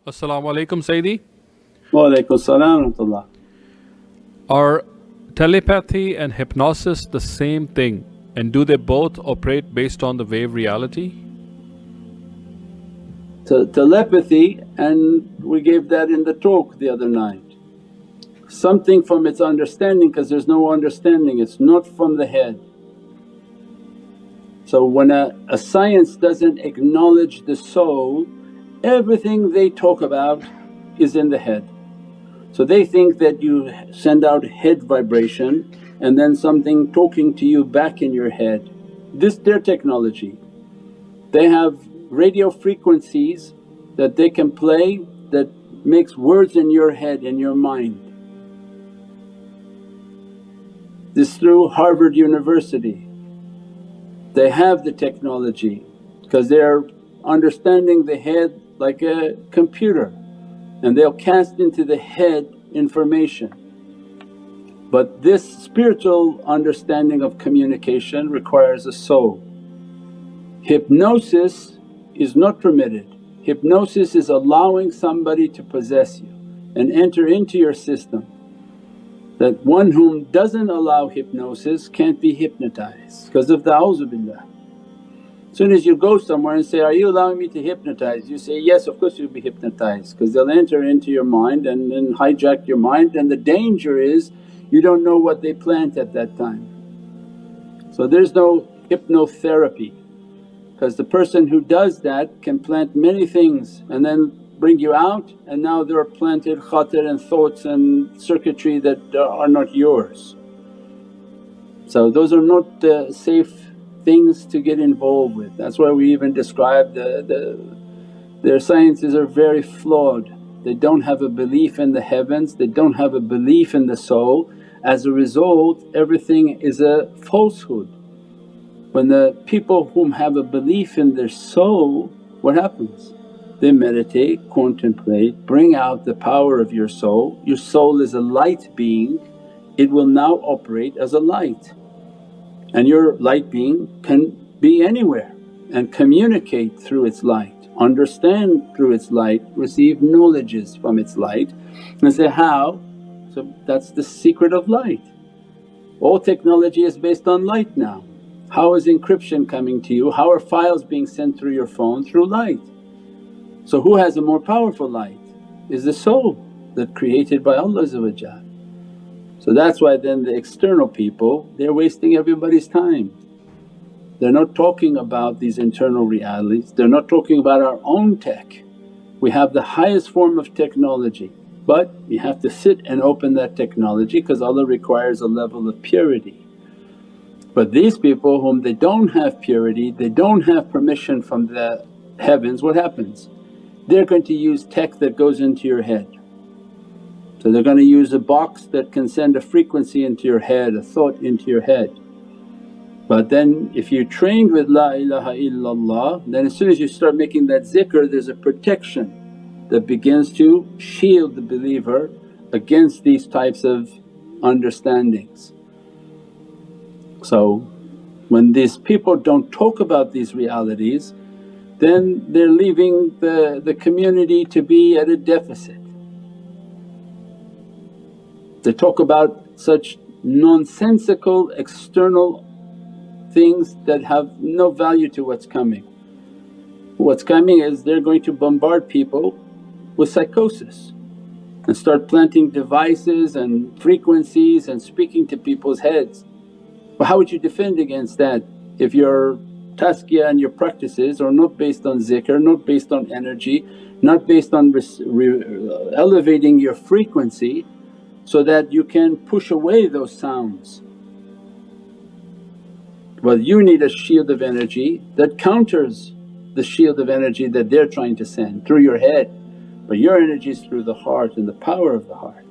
As-salamu alaykum, Sayyidi. Wa alaykum salam wa rahmatullah. Are telepathy and hypnosis the same thing, and do they both operate based on the wave reality? Telepathy, and we gave that in the talk the other night. Something from its understanding, because there's no understanding, it's not from the head. So when a science doesn't acknowledge the soul, everything they talk about is in the head. So they think that you send out head vibration and then something talking to you back in your head. This their technology. They have radio frequencies that they can play that makes words in your head, in your mind. This through Harvard University. They have the technology because they're understanding the head like a computer, and they'll cast into the head information. But this spiritual understanding of communication requires a soul. Hypnosis is not permitted. Hypnosis is allowing somebody to possess you and enter into your system. That one whom doesn't allow hypnosis can't be hypnotized because of the a'udhu billah. Soon as you go somewhere and say, "Are you allowing me to hypnotize?" You say, "Yes, of course you'll be hypnotized," because they'll enter into your mind and then hijack your mind, and the danger is you don't know what they plant at that time. So there's no hypnotherapy, because the person who does that can plant many things and then bring you out, and now they're planted khatir and thoughts and circuitry that are not yours. So those are not safe things to get involved with. That's why we even describe their sciences are very flawed. They don't have a belief in the heavens, they don't have a belief in the soul. As a result, everything is a falsehood. When the people whom have a belief in their soul, what happens? They meditate, contemplate, bring out the power of your soul. Your soul is a light being, it will now operate as a light. And your light being can be anywhere and communicate through its light, understand through its light, receive knowledges from its light. And say, how? So that's the secret of light. All technology is based on light now. How is encryption coming to you? How are files being sent through your phone? Through light. So who has a more powerful light? Is the soul that created by Allah. So that's why then the external people, they're wasting everybody's time. They're not talking about these internal realities, they're not talking about our own tech. We have the highest form of technology, but you have to sit and open that technology because Allah requires a level of purity. But these people whom they don't have purity, they don't have permission from the heavens, what happens? They're going to use tech that goes into your head. So they're going to use a box that can send a frequency into your head, a thought into your head. But then if you're trained with La ilaha illallah, then as soon as you start making that zikr, there's a protection that begins to shield the believer against these types of understandings. So when these people don't talk about these realities, then they're leaving the community to be at a deficit. They talk about such nonsensical external things that have no value to what's coming. What's coming is they're going to bombard people with psychosis and start planting devices and frequencies and speaking to people's heads. But how would you defend against that if your tazkiyah and your practices are not based on zikr, not based on energy, not based on elevating your frequency so that you can push away those sounds? Well, you need a shield of energy that counters the shield of energy that they're trying to send through your head, but your energy is through the heart and the power of the heart.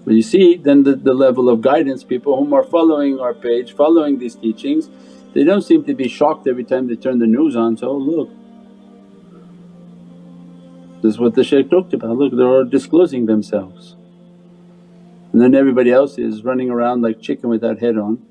But you see then the level of guidance, people whom are following our page, following these teachings, they don't seem to be shocked every time they turn the news on. So, oh look, this is what the shaykh talked about, look they're all disclosing themselves. And then everybody else is running around like chicken without head on.